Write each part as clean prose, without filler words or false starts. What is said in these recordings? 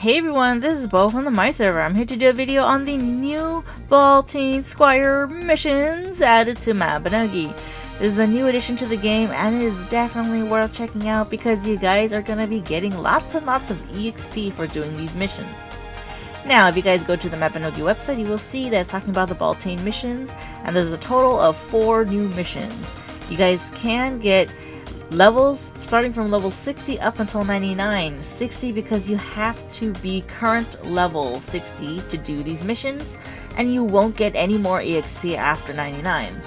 Hey everyone, this is Bo from the My Server. I'm here to do a video on the new Baltane Squire missions added to Mabinogi. This is a new addition to the game and it is definitely worth checking out because you guys are going to be getting lots and lots of EXP for doing these missions. Now, if you guys go to the Mabinogi website, you will see that it's talking about the Baltane missions, and there's a total of 4 new missions. You guys can get levels starting from level 60 up until 99. 60 because you have to be current level 60 to do these missions, and you won't get any more EXP after 99.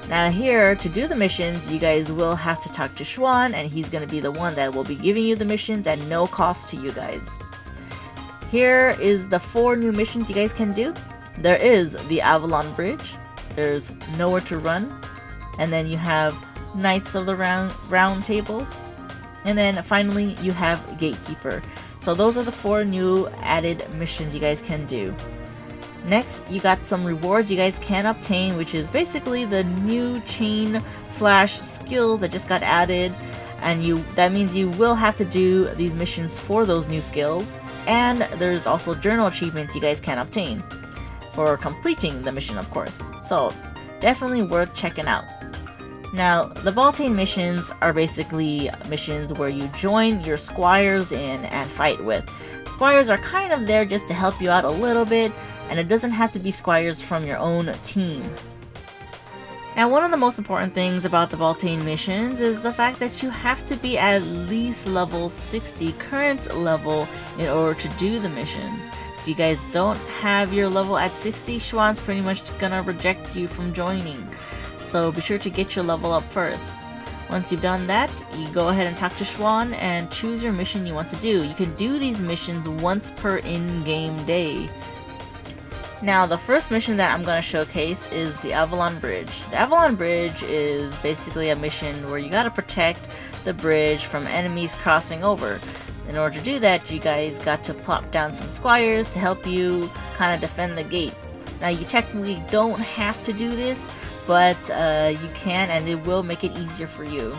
Now here, to do the missions, you guys will have to talk to Schwan, and he's going to be the one that will be giving you the missions at no cost to you guys. Here is the 4 new missions you guys can do. There is the Avalon Bridge, there's Nowhere to Run, and then you have Knights of the Round Table, and then finally you have Gatekeeper. So those are the 4 new added missions you guys can do. Next, you got some rewards you guys can obtain, which is basically the new chain slash skill that just got added, and that means you will have to do these missions for those new skills. And there's also journal achievements you guys can obtain for completing the mission, of course. So definitely worth checking out. Now, the Baltane missions are basically missions where you join your squires in and fight with. Squires are kind of there just to help you out a little bit, and it doesn't have to be squires from your own team. Now, one of the most important things about the Baltane missions is the fact that you have to be at least level 60 current level in order to do the missions. If you guys don't have your level at 60, Schwan's pretty much gonna reject you from joining. So be sure to get your level up first. Once you've done that, you go ahead and talk to Schwan and choose your mission you want to do. You can do these missions once per in-game day. Now, the first mission that I'm going to showcase is the Avalon Bridge. The Avalon Bridge is basically a mission where you got to protect the bridge from enemies crossing over. In order to do that, you guys got to plop down some squires to help you kind of defend the gate. Now, you technically don't have to do this, but you can, and it will make it easier for you.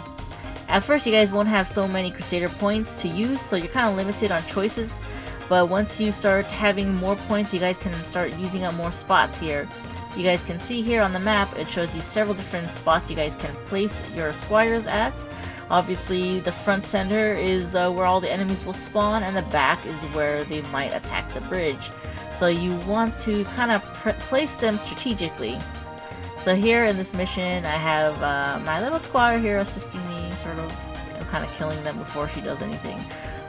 At first, you guys won't have so many Crusader points to use, so you're kind of limited on choices. But once you start having more points, you guys can start using up more spots here. You guys can see here on the map, it shows you several different spots you guys can place your squires at. Obviously, the front center is where all the enemies will spawn, and the back is where they might attack the bridge. So you want to kind of place them strategically. So here in this mission, I have my little squire here assisting me, sort of, kind of killing them before she does anything.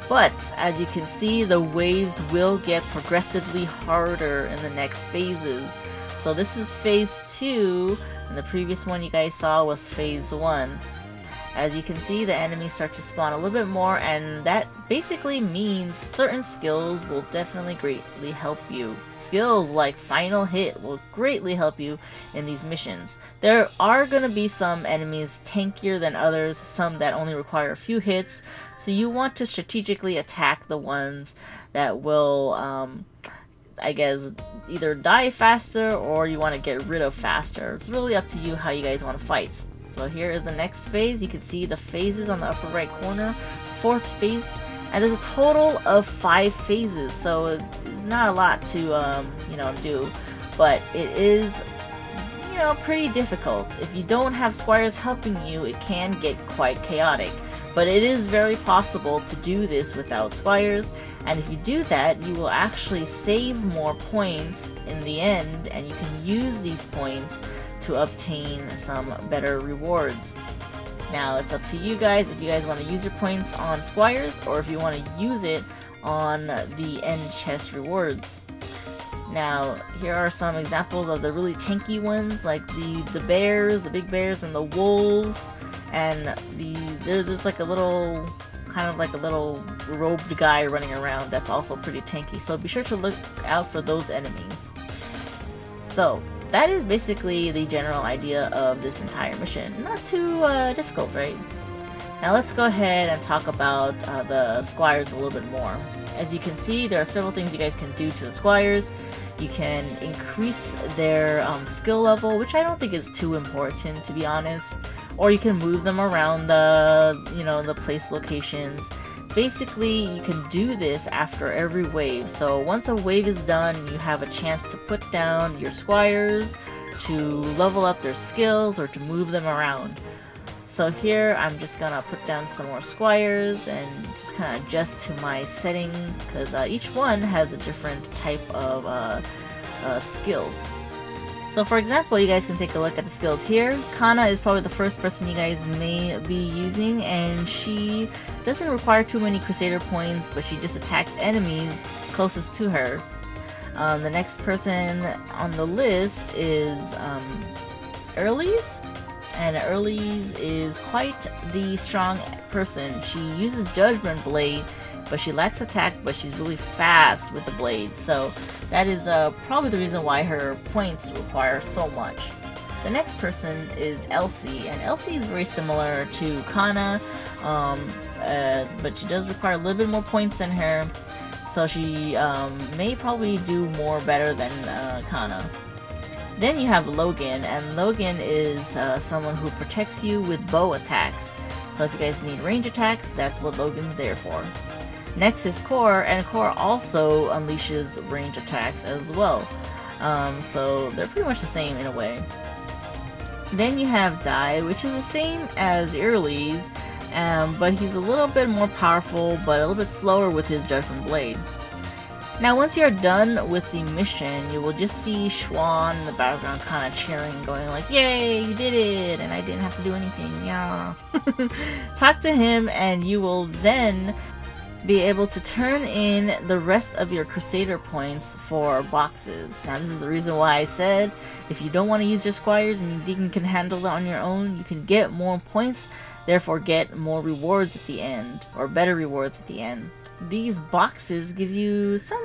But as you can see, the waves will get progressively harder in the next phases. So this is phase 2, and the previous one you guys saw was phase 1. As you can see, the enemies start to spawn a little bit more, and that basically means certain skills will definitely greatly help you. Skills like Final Hit will greatly help you in these missions. There are going to be some enemies tankier than others, some that only require a few hits, so you want to strategically attack the ones that will, I guess, either die faster or you want to get rid of faster. It's really up to you how you guys want to fight. So here is the next phase. You can see the phases on the upper right corner. 4th phase, and there's a total of 5 phases, so it's not a lot to do, but it is pretty difficult. If you don't have squires helping you, it can get quite chaotic. But it is very possible to do this without squires, and if you do that, you will actually save more points in the end, and you can use these points to obtain some better rewards. Now, it's up to you guys if you guys want to use your points on squires or if you want to use it on the end chest rewards. Now, here are some examples of the really tanky ones, like the bears, the big bears, and the wolves, and there's like a little, kind of like a little robed guy running around that's also pretty tanky, so be sure to look out for those enemies. So that is basically the general idea of this entire mission. Not too difficult, right? Now let's go ahead and talk about the squires a little bit more. As you can see, there are several things you guys can do to the squires. You can increase their skill level, which I don't think is too important, to be honest. Or you can move them around the, the place locations. basically you can do this after every wave. So once a wave is done, you have a chance to put down your squires, to level up their skills, or to move them around. So here I'm just gonna put down some more squires and just kind of adjust to my setting, because each one has a different type of skills. So for example, you guys can take a look at the skills here. Kana is probably the first person you guys may be using, and she doesn't require too many Crusader points, but she just attacks enemies closest to her. The next person on the list is Earlies. And Earlies is quite the strong person. She uses Judgment Blade, but she lacks attack, but she's really fast with the blade. So that is probably the reason why her points require so much. The next person is Elsie, and Elsie is very similar to Kana, but she does require a little bit more points than her. So she may probably do more better than Kana. Then you have Logan, and Logan is someone who protects you with bow attacks. So if you guys need range attacks, that's what Logan's there for. Next is Core, and Core also unleashes range attacks as well. So they're pretty much the same in a way. Then you have Dai, which is the same as Earlies, but he's a little bit more powerful, but a little bit slower with his Judgment Blade. Now once you're done with the mission, you will just see Schwan in the background kind of cheering, going like, "Yay, you did it, and I didn't have to do anything, yeah." Talk to him and you will then be able to turn in the rest of your Crusader points for boxes. Now this is the reason why I said, if you don't want to use your squires and you can handle it on your own, you can get more points, therefore get more rewards at the end, or better rewards at the end. These boxes give you some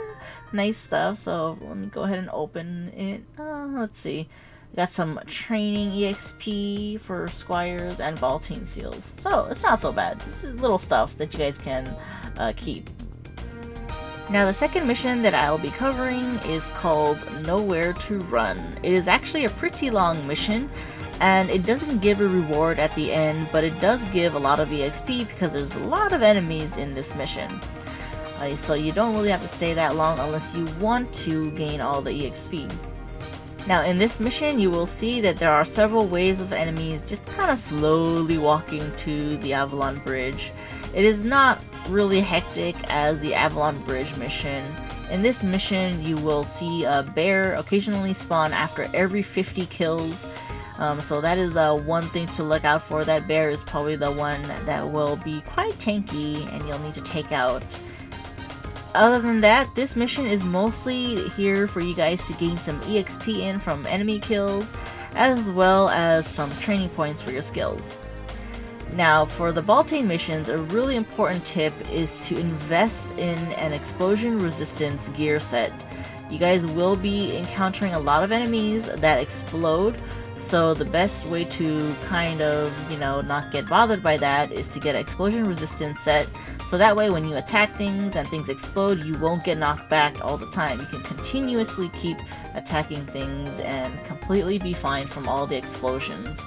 nice stuff, so let me go ahead and open it. Let's see. Got some training EXP for squires and Baltane seals. So it's not so bad. This is little stuff that you guys can keep. Now the second mission that I'll be covering is called Nowhere to Run. It is actually a pretty long mission, and it doesn't give a reward at the end, but it does give a lot of EXP because there's a lot of enemies in this mission. So you don't really have to stay that long unless you want to gain all the EXP. Now in this mission you will see that there are several waves of enemies just kind of slowly walking to the Avalon Bridge. It is not really hectic as the Avalon Bridge mission. In this mission you will see a bear occasionally spawn after every 50 kills. So that is one thing to look out for. That bear is probably the one that will be quite tanky and you'll need to take out. Other than that, this mission is mostly here for you guys to gain some EXP in from enemy kills, as well as some training points for your skills. Now, for the Baltane missions, a really important tip is to invest in an explosion resistance gear set. You guys will be encountering a lot of enemies that explode, so the best way to kind of, not get bothered by that is to get an explosion resistance set. So that way when you attack things and things explode, you won't get knocked back all the time. You can continuously keep attacking things and completely be fine from all the explosions.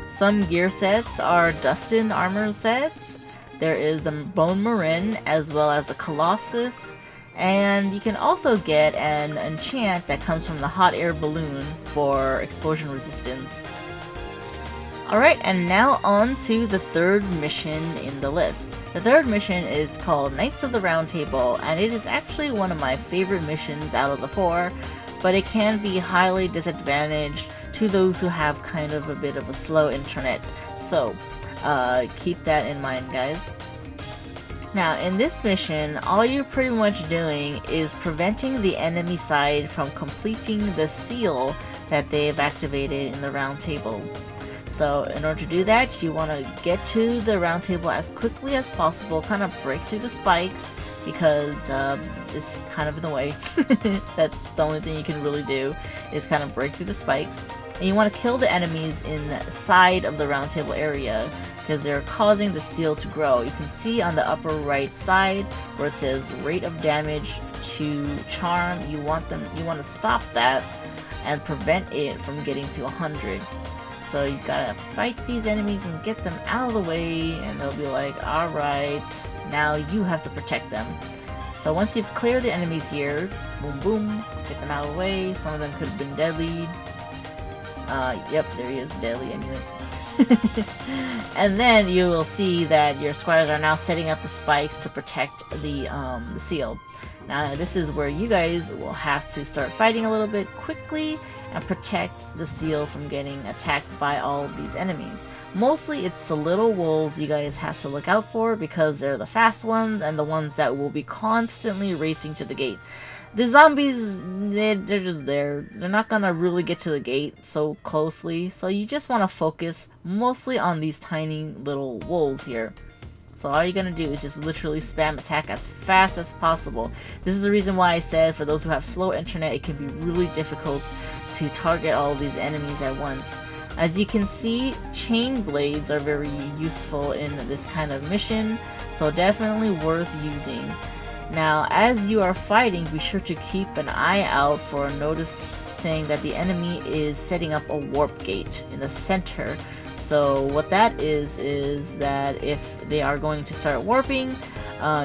Some gear sets are Dustin armor sets. There is the Bone Marin as well as the Colossus. And you can also get an enchant that comes from the hot air balloon for explosion resistance. Alright, and now on to the third mission in the list. The third mission is called Knights of the Round Table, and it is actually one of my favorite missions out of the 4, but it can be highly disadvantaged to those who have kind of a bit of a slow internet. So, keep that in mind, guys. Now, in this mission, all you're pretty much doing is preventing the enemy side from completing the seal that they've activated in the round table. So in order to do that, you want to get to the round table as quickly as possible, kind of break through the spikes, because it's kind of in the way. That's the only thing you can really do, is kind of break through the spikes. And you want to kill the enemies inside of the round table area, because they're causing the seal to grow. You can see on the upper right side where it says rate of damage to charm. You want to stop that and prevent it from getting to 100. So you gotta fight these enemies and get them out of the way, and they'll be like, alright, Now you have to protect them. So once you've cleared the enemies here, boom boom, get them out of the way. Some of them could have been deadly. Yep, there he is, deadly anyway. And then you will see that your squires are now setting up the spikes to protect the seal. Now this is where you guys will have to start fighting a little bit quickly and protect the seal from getting attacked by all of these enemies. Mostly it's the little wolves you guys have to look out for because they're the fast ones and the ones that will be constantly racing to the gate. The zombies, they're just there. They're not gonna really get to the gate so closely, so you just want to focus mostly on these tiny little wolves here. So all you're gonna do is just literally spam attack as fast as possible. This is the reason why I said for those who have slow internet, it can be really difficult to target all of these enemies at once. As you can see, chain blades are very useful in this kind of mission, so definitely worth using. Now, as you are fighting, be sure to keep an eye out for a notice saying that the enemy is setting up a warp gate in the center. So what that is that if they are going to start warping,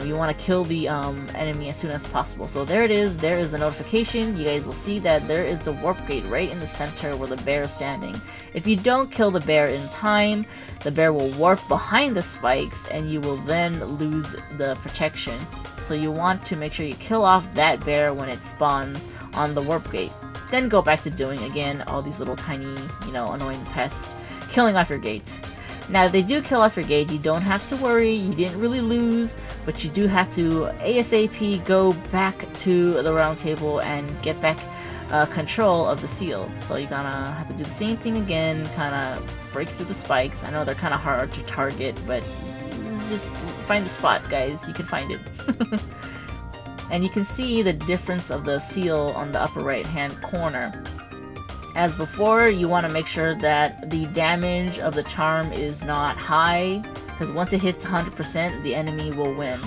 you want to kill the enemy as soon as possible. So there it is, there is a notification. You guys will see that there is the warp gate right in the center where the bear is standing. If you don't kill the bear in time, the bear will warp behind the spikes and you will then lose the protection. So you want to make sure you kill off that bear when it spawns on the warp gate. Then go back to doing again all these little tiny, annoying pests, killing off your gate. Now if they do kill off your gate, you don't have to worry, you didn't really lose, but you do have to ASAP go back to the round table and get back control of the seal. So you're gonna have to do the same thing again, kinda break through the spikes. I know they're kinda hard to target, but just find the spot, guys, you can find it. And you can see the difference of the seal on the upper right hand corner. As before, you want to make sure that the damage of the charm is not high, because once it hits 100%, the enemy will win.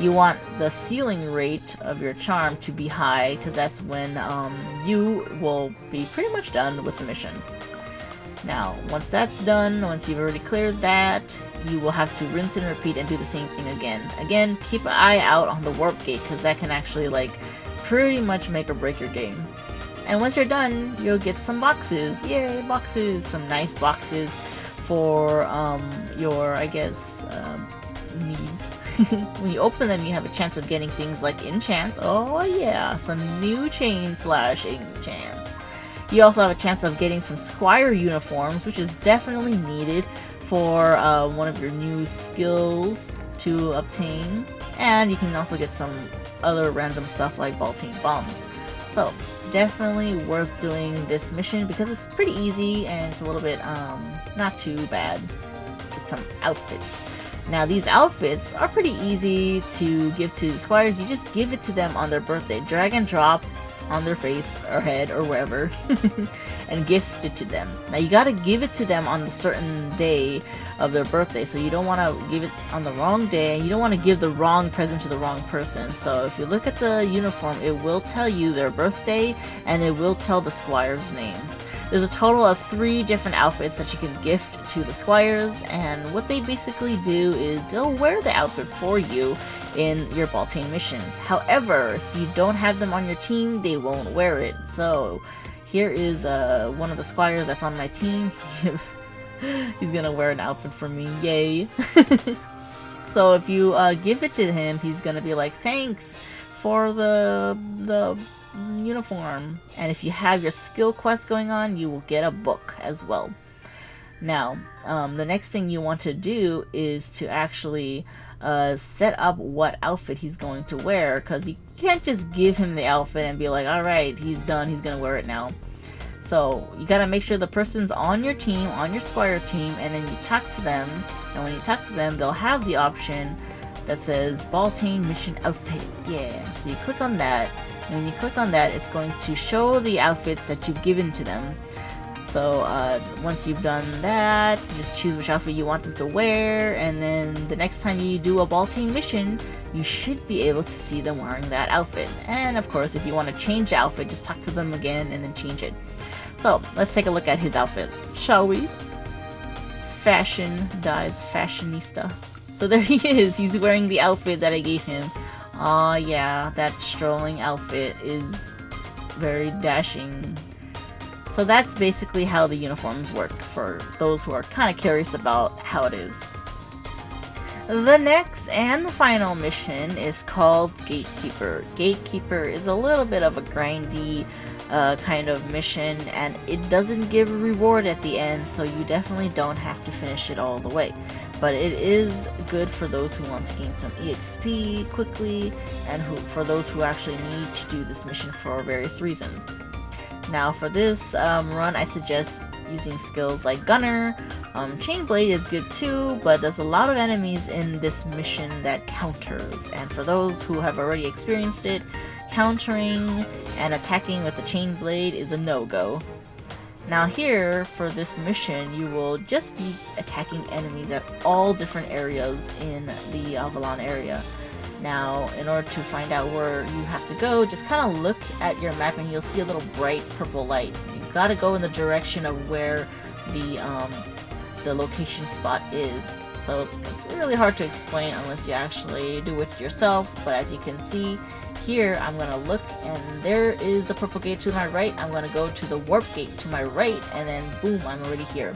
You want the sealing rate of your charm to be high, because that's when you will be pretty much done with the mission. Now, once that's done, once you've already cleared that, you will have to rinse and repeat and do the same thing again. Again, keep an eye out on the warp gate, because that can actually pretty much make or break your game. And once you're done, you'll get some boxes. Yay, boxes! Some nice boxes for your, I guess, needs. When you open them, you have a chance of getting things like enchants. Oh yeah, some new chain slash enchants. You also have a chance of getting some squire uniforms, which is definitely needed for one of your new skills to obtain. And you can also get some other random stuff like Baltane bombs. So definitely worth doing this mission because it's pretty easy and it's a little bit not too bad. Get some outfits. Now these outfits are pretty easy to give to the squires. You just give it to them on their birthday. Drag and drop on their face or head or wherever and gift it to them. Now you gotta give it to them on a certain day of their birthday, so you don't want to give it on the wrong day and you don't want to give the wrong present to the wrong person. So if you look at the uniform, it will tell you their birthday and it will tell the squire's name. There's a total of 3 different outfits that you can gift to the squires, and what they basically do is they'll wear the outfit for you in your Baltane missions. However, if you don't have them on your team, they won't wear it. So here is one of the squires that's on my team. He's gonna wear an outfit for me, yay. So if you give it to him, he's gonna be like, thanks for the uniform. And if you have your skill quest going on, you will get a book as well. Now, the next thing you want to do is to actually set up what outfit he's going to wear, because you can't just give him the outfit and be like, alright, he's done, he's gonna wear it now. So you gotta make sure the person's on your team, on your squire team, and then you talk to them, and when you talk to them, they'll have the option that says Baltane mission outfit. Yeah, so you click on that, and when you click on that, it's going to show the outfits that you've given to them. So once you've done that, you just choose which outfit you want them to wear, and then the next time you do a Baltane mission, you should be able to see them wearing that outfit. And of course, if you want to change the outfit, just talk to them again and then change it. So let's take a look at his outfit, shall we? It's fashion, Dai's fashionista. So there he is. He's wearing the outfit that I gave him. Aw, yeah, that strolling outfit is very dashing. So that's basically how the uniforms work for those who are kind of curious about how it is. The next and final mission is called Gatekeeper. Gatekeeper is a little bit of a grindy kind of mission, and it doesn't give a reward at the end, so you definitely don't have to finish it all the way. But it is good for those who want to gain some EXP quickly, and for those who actually need to do this mission for various reasons. Now for this run, I suggest using skills like Gunner. Chain Blade is good too, but there's a lot of enemies in this mission that counters, and for those who have already experienced it, countering and attacking with the Chain Blade is a no-go. Now here, for this mission, you will just be attacking enemies at all different areas in the Avalon area. Now, in order to find out where you have to go, just kind of look at your map and you'll see a little bright purple light. You gotta go in the direction of where the location spot is. So it's really hard to explain unless you actually do it yourself, but as you can see, here I'm gonna look and there is the purple gate to my right. I'm gonna go to the warp gate to my right, and then boom, I'm already here.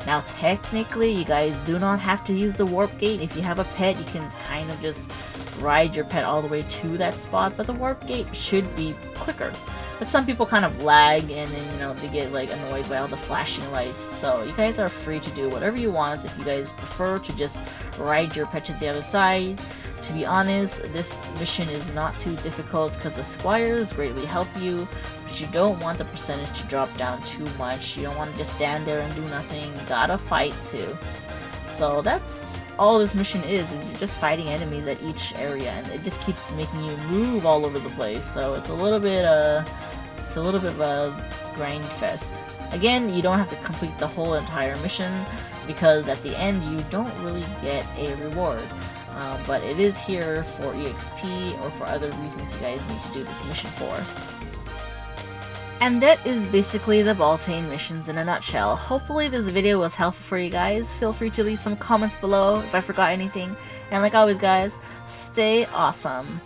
Now technically you guys do not have to use the warp gate. If you have a pet, you can kind of just ride your pet all the way to that spot, but the warp gate should be quicker. But some people kind of lag and then, you know, they get like annoyed by all the flashing lights. So you guys are free to do whatever you want if you guys prefer to just ride your pet to the other side. To be honest, this mission is not too difficult because the squires greatly help you, but you don't want the percentage to drop down too much. You don't want to just stand there and do nothing. You gotta fight too. So that's all this mission is you're just fighting enemies at each area, and it just keeps making you move all over the place. So it's a little bit of a grind fest. Again, you don't have to complete the whole entire mission because at the end you don't really get a reward. But it is here for EXP or for other reasons you guys need to do this mission for. And that is basically the Baltane missions in a nutshell. Hopefully this video was helpful for you guys. Feel free to leave some comments below if I forgot anything. And like always guys, stay awesome.